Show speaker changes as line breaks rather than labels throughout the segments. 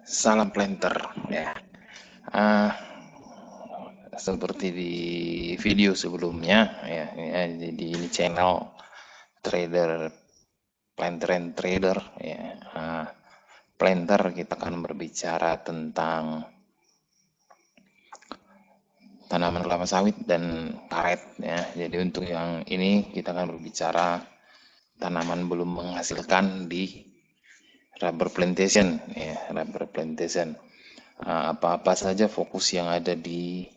Salam planter ya. Ah, Seperti di video sebelumnya ya, di channel trader planter and trader ya. Planter kita akan berbicara tentang tanaman kelapa sawit dan karet ya. Jadi untuk yang ini kita akan berbicara tanaman belum menghasilkan di rubber plantation ya, rubber plantation. Apa-apa saja fokus yang ada di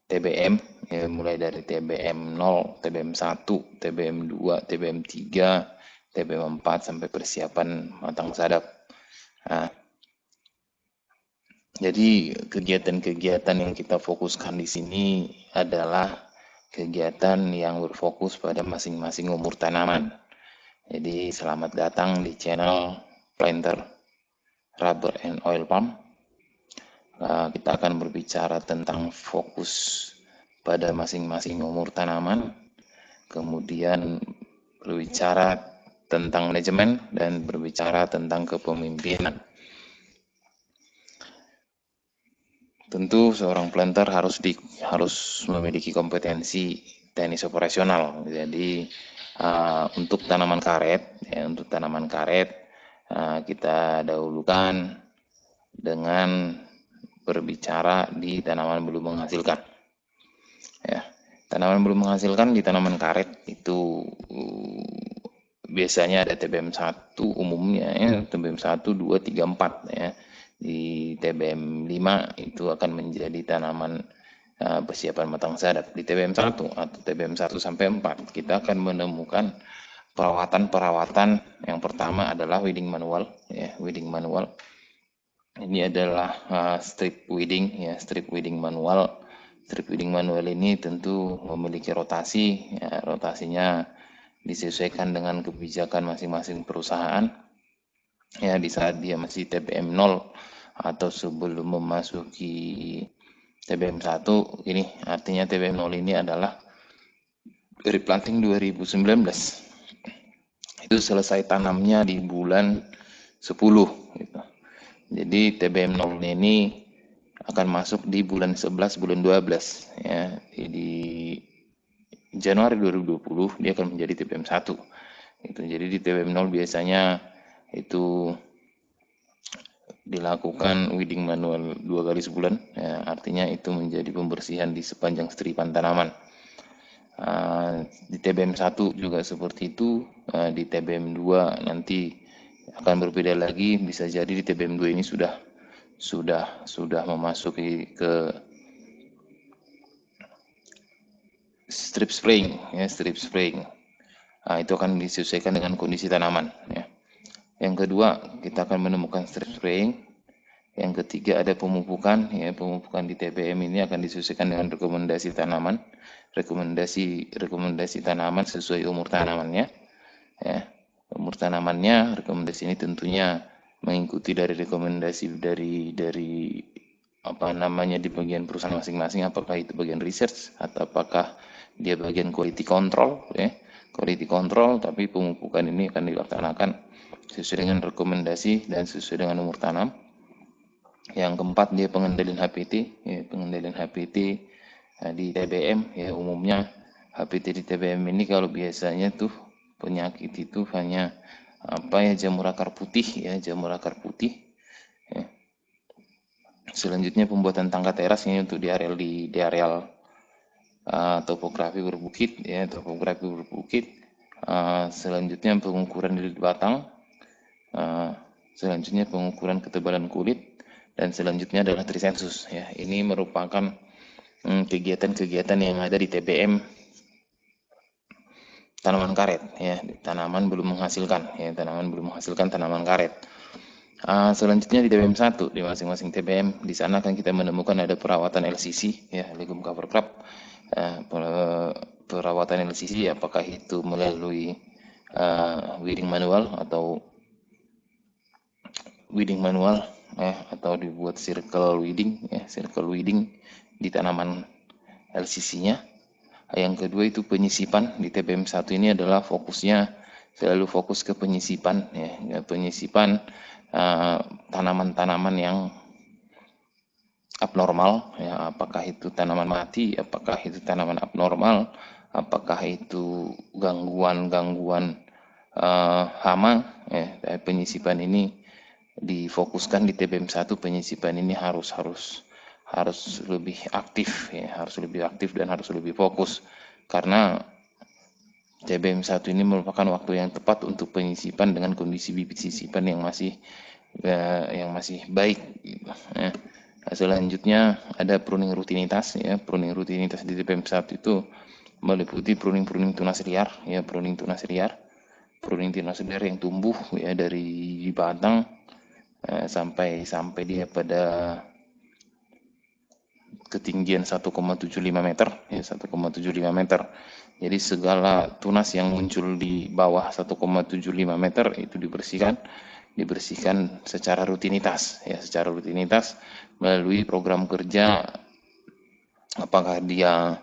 TBM ya, mulai dari TBM 0, TBM 1, TBM 2, TBM 3, TBM 4 sampai persiapan matang sadap. Nah, jadi kegiatan-kegiatan yang kita fokuskan di sini adalah kegiatan yang berfokus pada masing-masing umur tanaman. Jadi selamat datang di channel Planter Rubber and Oil Palm. Kita akan berbicara tentang fokus pada masing-masing umur tanaman, kemudian berbicara tentang manajemen dan berbicara tentang kepemimpinan. Tentu seorang planter harus memiliki kompetensi teknis operasional. Jadi untuk tanaman karet, kita dahulukan dengan berbicara di tanaman belum menghasilkan. Ya, tanaman belum menghasilkan di tanaman karet itu biasanya ada TBM 1 umumnya ya, TBM 1, 2, 3, 4 ya. Di TBM 5 itu akan menjadi tanaman persiapan matang sadap. Di TBM 1 atau TBM 1 sampai 4 kita akan menemukan perawatan yang pertama adalah weeding manual ya, weeding manual. Ini adalah strip weeding ya, strip weeding manual. Strip weeding manual ini tentu memiliki rotasi ya, rotasinya disesuaikan dengan kebijakan masing-masing perusahaan ya. Di saat dia masih TBM 0 atau sebelum memasuki TBM 1 ini, artinya TBM 0 ini adalah replanting 2019, itu selesai tanamnya di bulan 10 gitu. Jadi TBM 0 ini akan masuk di bulan 11, bulan 12 ya. Di Januari 2020 dia akan menjadi TBM 1 itu. Jadi di TBM 0 biasanya itu dilakukan weeding manual 2 kali sebulan ya, artinya itu menjadi pembersihan di sepanjang stripan tanaman. Di TBM 1 juga seperti itu. Di TBM 2 nanti akan berbeda lagi, bisa jadi di TBM 2 ini sudah memasuki ke strip spraying ya, strip spraying. Itu akan disesuaikan dengan kondisi tanaman ya. Yang kedua, kita akan menemukan strip spraying. Yang ketiga ada pemupukan ya, pemupukan di TBM ini akan disesuaikan dengan rekomendasi tanaman, rekomendasi tanaman sesuai umur tanamannya ya. Umur tanamannya, rekomendasi ini tentunya mengikuti dari rekomendasi dari apa namanya di bagian perusahaan masing-masing, apakah itu bagian research atau apakah dia bagian quality control ya, quality control. Tapi pemupukan ini akan dilaksanakan sesuai dengan rekomendasi dan sesuai dengan umur tanam. Yang keempat dia pengendalian HPT ya, pengendalian HPT di TBM ya. Umumnya HPT di TBM ini kalau biasanya tuh penyakit itu hanya apa ya, jamur akar putih ya, jamur akar putih ya. Selanjutnya pembuatan tangga teras ini untuk di areal topografi berbukit ya, topografi berbukit. Selanjutnya pengukuran lilin batang, selanjutnya pengukuran ketebalan kulit, dan selanjutnya adalah trisensus ya. Ini merupakan kegiatan-kegiatan yang ada di TBM tanaman karet ya, tanaman belum menghasilkan ya, tanaman karet. Selanjutnya di TBM 1, di masing-masing TBM di sana kan kita menemukan ada perawatan LCC ya, legume cover crop. Perawatan LCC apakah itu melalui weeding manual atau atau dibuat circle weeding di tanaman LCC-nya. Yang kedua itu penyisipan. Di TBM 1 ini adalah fokusnya selalu fokus ke penyisipan ya, penyisipan tanaman-tanaman yang abnormal, ya, apakah itu tanaman mati, apakah itu tanaman abnormal, apakah itu gangguan-gangguan hama, ya. Penyisipan ini difokuskan di TBM 1. Penyisipan ini harus lebih aktif, ya, harus lebih aktif dan harus lebih fokus, karena TBM 1 ini merupakan waktu yang tepat untuk penyisipan dengan kondisi bibit sisipan yang masih baik, gitu, ya. Selanjutnya ada pruning rutinitas, ya. Pruning rutinitas di TBM 1 itu meliputi pruning tunas liar, ya, pruning tunas liar yang tumbuh, ya, dari batang sampai dia pada ketinggian 1,75 meter, ya, 1,75 meter. Jadi segala tunas yang muncul di bawah 1,75 meter itu dibersihkan secara rutinitas, ya, secara rutinitas melalui program kerja. Apakah dia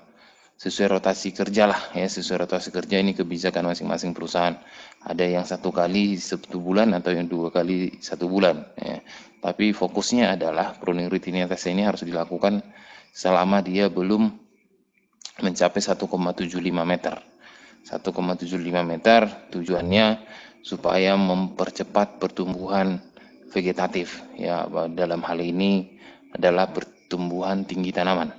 sesuai rotasi kerja lah, ya, sesuai rotasi kerja, ini kebijakan masing-masing perusahaan. Ada yang 1 kali 1 bulan atau yang 2 kali 1 bulan, ya. Tapi fokusnya adalah pruning rutinitas ini harus dilakukan selama dia belum mencapai 1,75 meter. 1,75 meter tujuannya supaya mempercepat pertumbuhan vegetatif, ya, dalam hal ini adalah pertumbuhan tinggi tanaman.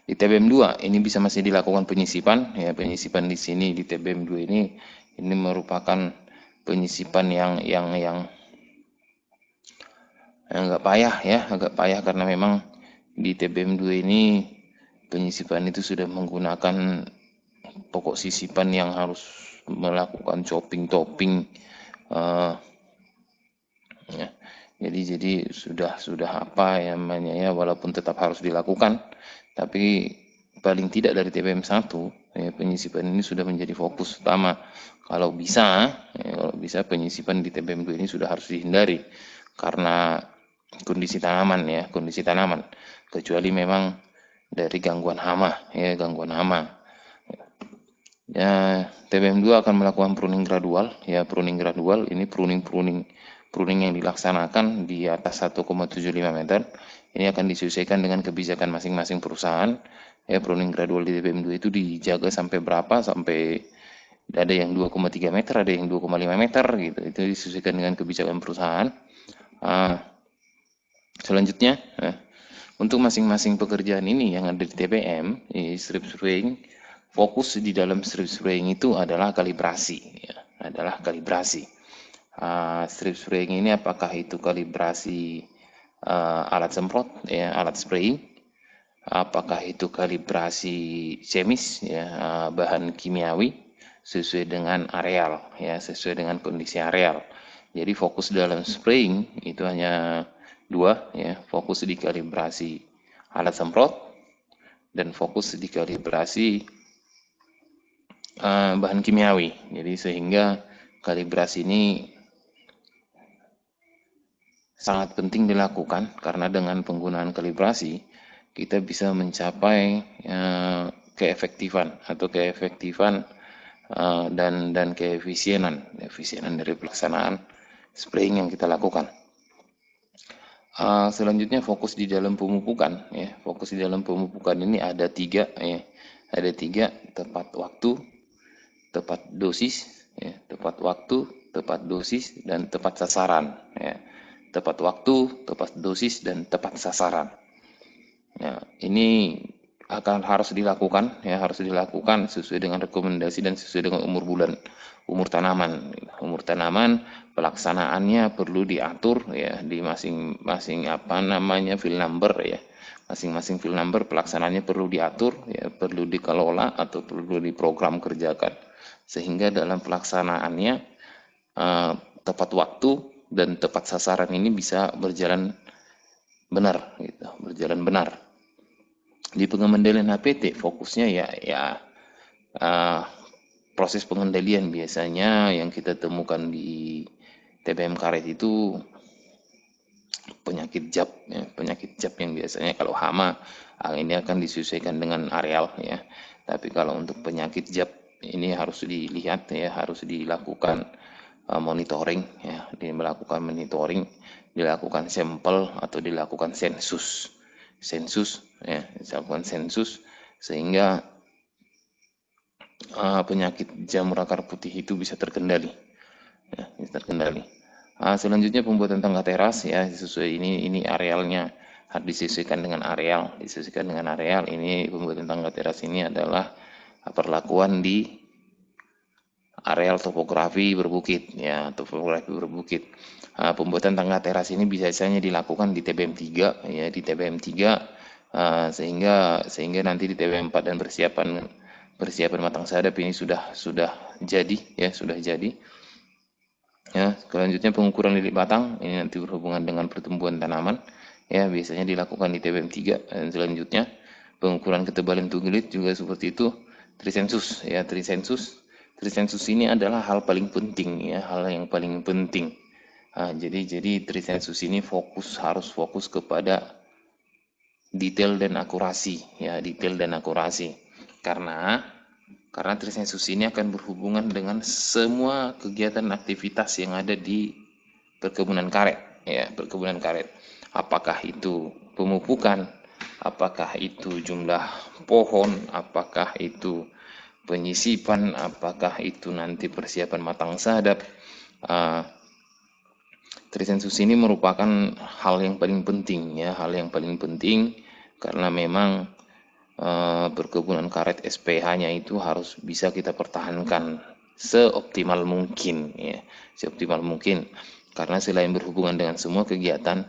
Di TBM 2 ini bisa masih dilakukan penyisipan, ya. Penyisipan di sini di TBM 2 ini merupakan penyisipan yang agak payah, ya, agak payah, karena memang di TBM 2 ini penyisipan itu sudah menggunakan pokok sisipan yang harus melakukan chopping, ya. Jadi sudah apa ya namanya, ya, walaupun tetap harus dilakukan, tapi paling tidak dari TBM 1, ya, penyisipan ini sudah menjadi fokus utama. Kalau bisa penyisipan di TBM 2 ini sudah harus dihindari karena kondisi tanaman, ya, kondisi tanaman, kecuali memang dari gangguan hama, ya, gangguan hama. Ya, TBM 2 akan melakukan pruning gradual, ya. Pruning gradual ini pruning yang dilaksanakan di atas 1,75 meter. Ini akan disesuaikan dengan kebijakan masing-masing perusahaan, ya. Pruning gradual di TBM 2 itu dijaga sampai berapa, sampai ada yang 2,3 meter, ada yang 2,5 meter, gitu. Itu disesuaikan dengan kebijakan perusahaan. Selanjutnya, untuk masing-masing pekerjaan ini yang ada di TBM, strip spraying, fokus di dalam strip spraying itu adalah kalibrasi, ya, adalah kalibrasi. Strip spraying ini apakah itu kalibrasi alat semprot, ya, alat spraying, apakah itu kalibrasi semis, ya, bahan kimiawi sesuai dengan areal, ya, sesuai dengan kondisi areal. Jadi fokus dalam spraying itu hanya 2, ya, fokus di kalibrasi alat semprot dan fokus di kalibrasi bahan kimiawi. Jadi sehingga kalibrasi ini sangat penting dilakukan, karena dengan penggunaan kalibrasi kita bisa mencapai keefektifan dan keefisienan dari pelaksanaan spraying yang kita lakukan. Selanjutnya fokus di dalam pemupukan, ya. Fokus di dalam pemupukan ini ada 3, ya. Ada 3: tepat waktu, tepat dosis, ya. Tepat waktu, tepat dosis, dan tepat sasaran, ya. Tepat waktu, tepat dosis, dan tepat sasaran. Ya, ini harus dilakukan, ya, harus dilakukan sesuai dengan rekomendasi dan sesuai dengan umur tanaman. Umur tanaman, pelaksanaannya perlu diatur, ya, di masing-masing field number, ya. Masing-masing field number pelaksanaannya perlu diatur, ya, perlu dikelola atau perlu diprogram kerjakan, sehingga dalam pelaksanaannya tepat waktu dan tepat sasaran ini bisa berjalan benar, gitu, berjalan benar. Di pengendalian HPT fokusnya ya proses pengendalian biasanya yang kita temukan di TBM karet itu penyakit jab, ya. Penyakit jab yang biasanya kalau hama ini akan disesuaikan dengan areal, ya. Tapi kalau untuk penyakit jab ini harus dilihat, ya, harus dilakukan monitoring, ya, melakukan monitoring, dilakukan sampel atau dilakukan sensus, ya, dilakukan sensus sehingga penyakit jamur akar putih itu bisa terkendali, ya, bisa terkendali. Selanjutnya pembuatan tangga teras, ya, sesuai ini arealnya harus disesuaikan dengan areal, Ini pembuatan tangga teras ini adalah perlakuan di areal topografi berbukit, ya, topografi berbukit. Pembuatan tangga teras ini biasanya dilakukan di TBM 3, ya, di TBM 3, sehingga nanti di TBM 4 dan persiapan matang sadap ini sudah jadi, ya, sudah jadi. Ya, selanjutnya pengukuran lilit batang ini nanti berhubungan dengan pertumbuhan tanaman, ya, biasanya dilakukan di TBM 3. Dan selanjutnya pengukuran ketebalan tugelit juga seperti itu, trisensus, ya, trisensus ini adalah hal paling penting, ya, hal yang paling penting. Jadi trisensus ini harus fokus kepada detail dan akurasi, ya, detail dan akurasi, karena trisensus ini akan berhubungan dengan semua kegiatan aktivitas yang ada di perkebunan karet, ya, perkebunan karet. Apakah itu pemupukan, apakah itu jumlah pohon, apakah itu penyisipan, apakah itu nanti persiapan matang sadap. Trisensus ini merupakan hal yang paling penting, ya, hal yang paling penting, karena memang perkebunan karet SPH-nya itu harus bisa kita pertahankan seoptimal mungkin, ya, seoptimal mungkin, karena selain berhubungan dengan semua kegiatan,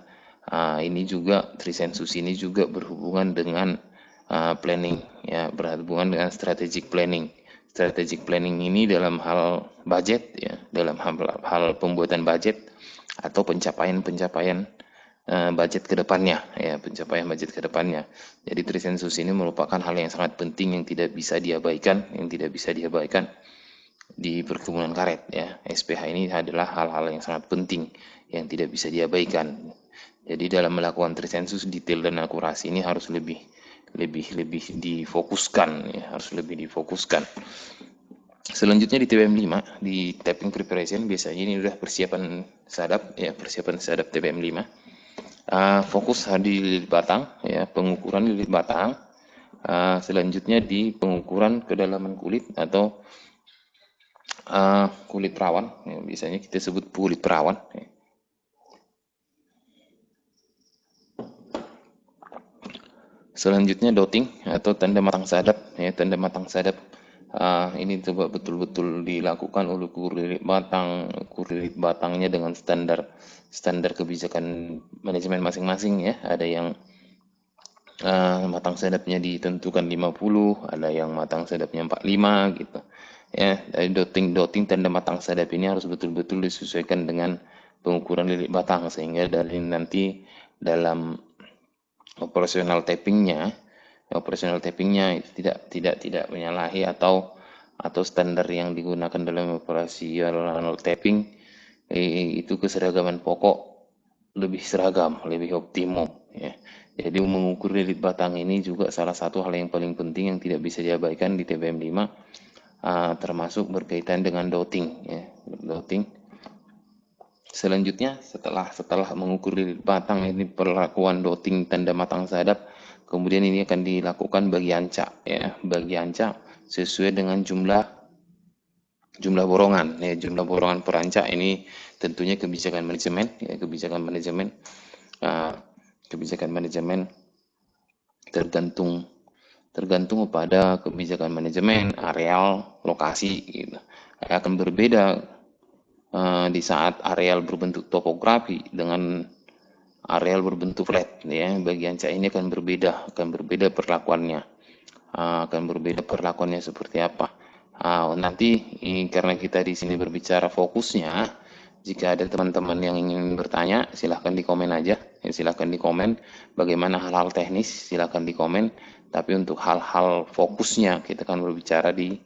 ini juga trisensus ini juga berhubungan dengan planning, ya, berhubungan dengan strategic planning. Strategic planning ini dalam hal budget, ya, dalam hal pembuatan budget atau pencapaian budget ke depannya, ya, pencapaian budget ke depannya. Jadi trisensus ini merupakan hal yang sangat penting yang tidak bisa diabaikan, di perkebunan karet, ya. SPH ini adalah hal-hal yang sangat penting yang tidak bisa diabaikan. Jadi dalam melakukan trisensus, detail dan akurasi ini harus lebih difokuskan, ya, harus lebih difokuskan. Selanjutnya di TBM 5, di tapping preparation, biasanya ini udah persiapan sadap, ya, persiapan sadap TBM 5. Fokus di lilit batang, ya, pengukuran lilit batang. Selanjutnya di pengukuran kedalaman kulit atau kulit perawan, ya, biasanya kita sebut kulit perawan, ya. Selanjutnya dotting atau tanda matang sadap, ya, tanda matang sadap. Ini coba betul-betul dilakukan oleh kulit batangnya dengan standar kebijakan manajemen masing-masing, ya. Ada yang matang sadapnya ditentukan 50, ada yang matang sadapnya 45, gitu, ya. Dari dotting tanda matang sadap ini harus betul-betul disesuaikan dengan pengukuran lilit batang, sehingga dari nanti dalam operasional tappingnya itu tidak menyalahi atau standar yang digunakan dalam operasional tapping, itu keseragaman pokok lebih seragam, lebih optimum, ya. Jadi mengukur lilit batang ini juga salah satu hal yang paling penting yang tidak bisa diabaikan di TBM 5, termasuk berkaitan dengan dotting, ya, dotting. Selanjutnya setelah mengukur lilit batang ini, perlakuan dotting tanda matang sadap, kemudian ini akan dilakukan bagi ancak, ya, bagi ancak sesuai dengan jumlah borongan, ya, jumlah borongan per ancak. Ini tentunya kebijakan manajemen, ya, kebijakan manajemen tergantung kepada kebijakan manajemen areal lokasi, gitu. Akan berbeda di saat areal berbentuk topografi dengan areal berbentuk flat, ya. Bagi ancak ini akan berbeda perlakuannya, seperti apa. Nanti karena kita di sini berbicara fokusnya, jika ada teman-teman yang ingin bertanya, silahkan di komen aja, ya, silahkan di komen. Bagaimana hal-hal teknis, silahkan di komen. Tapi untuk hal-hal fokusnya kita akan berbicara di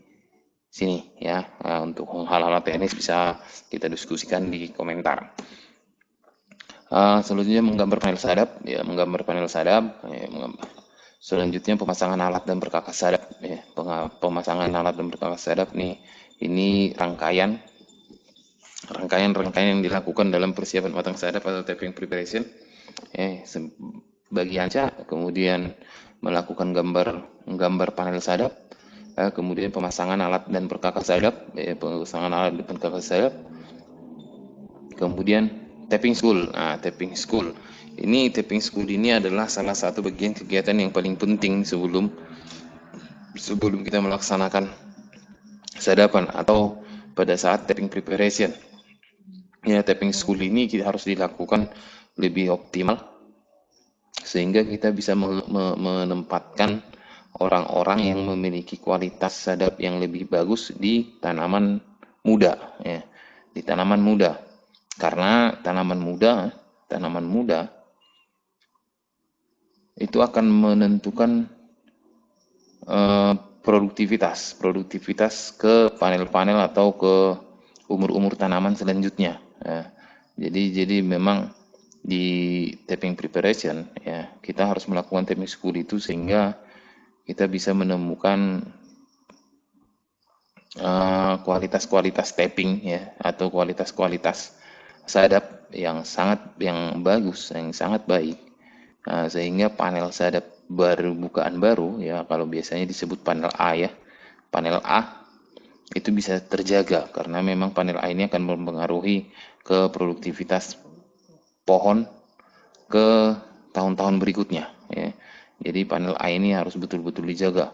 sini, ya. Untuk hal-hal teknis bisa kita diskusikan di komentar. Selanjutnya menggambar panel sadap, ya, selanjutnya pemasangan alat dan perkakas sadap, ya. Pemasangan alat dan perkakas sadap nih, ini rangkaian rangkaian-rangkaian yang dilakukan dalam persiapan matang sadap atau tapping preparation. Bagi anca, kemudian melakukan gambar panel sadap, kemudian pemasangan alat dan perkakas sadap, kemudian tapping school. Tapping school ini adalah salah satu bagian kegiatan yang paling penting sebelum kita melaksanakan sadapan atau pada saat tapping preparation. Ya, tapping school ini harus dilakukan lebih optimal sehingga kita bisa menempatkan orang-orang yang memiliki kualitas sadap yang lebih bagus di tanaman muda, ya, di tanaman muda. Karena tanaman muda itu akan menentukan produktivitas ke panel-panel atau ke umur-umur tanaman selanjutnya. Ya. Jadi memang di tapping preparation, ya, kita harus melakukan tapping school itu sehingga kita bisa menemukan kualitas-kualitas tapping, ya, atau kualitas-kualitas sadap yang bagus, yang sangat baik, sehingga panel sadap bukaan baru, ya, kalau biasanya disebut panel A, ya, panel A itu bisa terjaga karena memang panel A ini akan mempengaruhi ke produktivitas pohon ke tahun-tahun berikutnya, ya. Jadi panel A ini harus betul-betul dijaga,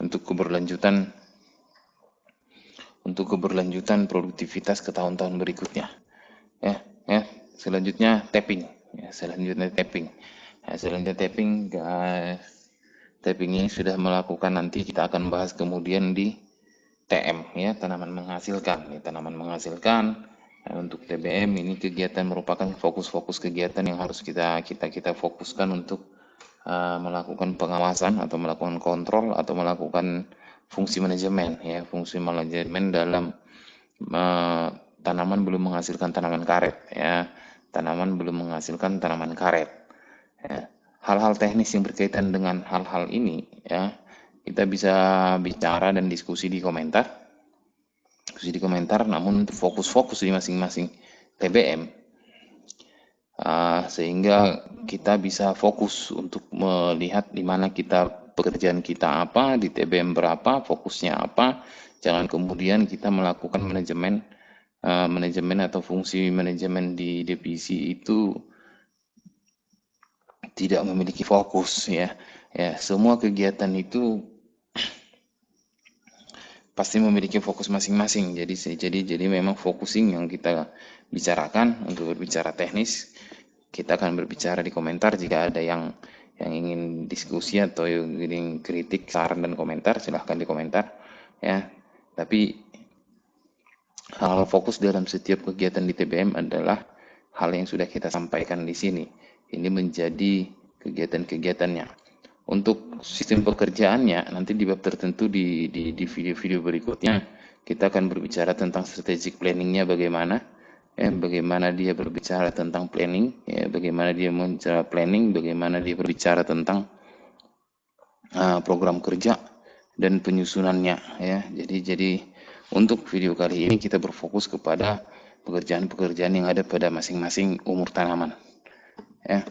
untuk keberlanjutan produktivitas ke tahun-tahun berikutnya. Selanjutnya tapping. Tapping ini sudah melakukan, nanti kita akan bahas kemudian di TM, ya, tanaman menghasilkan. Untuk TBM ini merupakan fokus kegiatan yang harus kita fokuskan untuk melakukan pengawasan atau melakukan kontrol atau melakukan fungsi manajemen, ya, dalam tanaman belum menghasilkan tanaman karet, ya, ya. Hal-hal teknis yang berkaitan dengan hal-hal ini, ya, kita bisa bicara dan diskusi di komentar, namun untuk fokus di masing-masing TBM, sehingga kita bisa fokus untuk melihat di mana pekerjaan kita apa, di TBM berapa, fokusnya apa. Jangan kemudian kita melakukan manajemen atau fungsi manajemen di divisi itu tidak memiliki fokus, ya. Semua kegiatan itu pasti memiliki fokus masing-masing. Jadi memang focusing yang kita bicarakan. Untuk berbicara teknis, kita akan berbicara di komentar. Jika ada yang ingin diskusi atau ingin kritik, saran dan komentar, silahkan di komentar, ya. Tapi hal fokus dalam setiap kegiatan di TBM adalah hal yang sudah kita sampaikan di sini. Ini menjadi kegiatan-kegiatannya. Untuk sistem pekerjaannya, nanti di bab tertentu di video-video berikutnya, kita akan berbicara tentang strategic planningnya bagaimana, ya, bagaimana dia berbicara tentang planning, ya, bagaimana dia mencara planning, bagaimana dia berbicara tentang program kerja dan penyusunannya, ya. Jadi untuk video kali ini kita berfokus kepada pekerjaan-pekerjaan yang ada pada masing-masing umur tanaman, ya.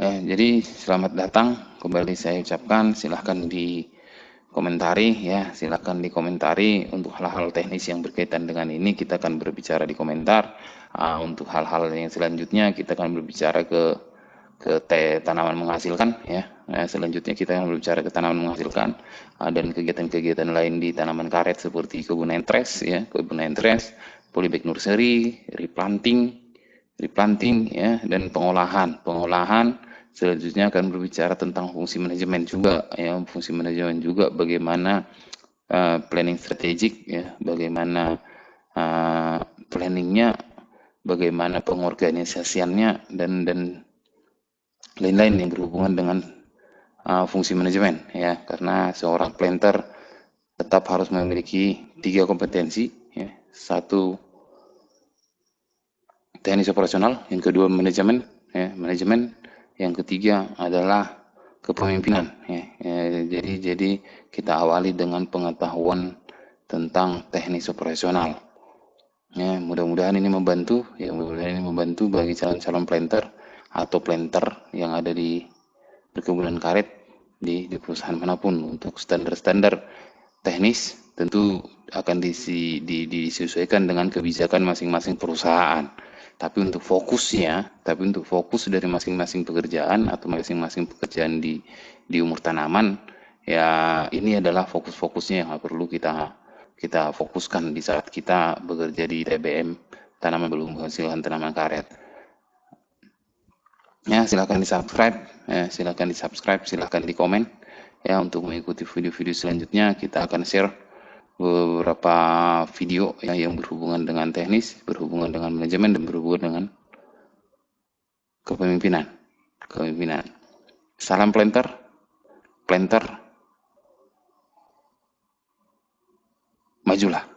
Jadi selamat datang kembali saya ucapkan. Silahkan dikomentari, ya, silahkan dikomentari untuk hal-hal teknis yang berkaitan dengan ini. Kita akan berbicara di komentar. Untuk hal-hal yang selanjutnya kita akan berbicara ke tanaman menghasilkan, ya. Selanjutnya kita akan berbicara ke tanaman menghasilkan dan kegiatan-kegiatan lain di tanaman karet seperti kebun entres, ya, polybag nursery, replanting, ya, dan pengolahan. Selanjutnya akan berbicara tentang fungsi manajemen juga, ya, bagaimana planning strategik, ya, bagaimana planningnya, bagaimana pengorganisasiannya dan lain-lain yang berhubungan dengan fungsi manajemen, ya. Karena seorang planter tetap harus memiliki 3 kompetensi, ya. 1, teknis operasional, yang kedua manajemen, ya, yang ketiga adalah
kepemimpinan. Jadi kita awali dengan pengetahuan tentang teknis operasional. Mudah-mudahan ini membantu, bagi calon-calon planter atau planter yang ada di perkebunan karet di perusahaan manapun. Untuk standar-standar teknis tentu akan disesuaikan dengan kebijakan masing-masing perusahaan. Tapi untuk fokus dari masing-masing pekerjaan atau masing-masing pekerjaan di umur tanaman, ya ini adalah fokus-fokusnya yang perlu kita fokuskan di saat kita bekerja di TBM, tanaman belum menghasilkan tanaman karet. Ya, silahkan silahkan di komen. Ya, untuk mengikuti video-video selanjutnya kita akan share beberapa video ya, yang berhubungan dengan teknis, berhubungan dengan manajemen, dan berhubungan dengan kepemimpinan. Salam planter, majulah.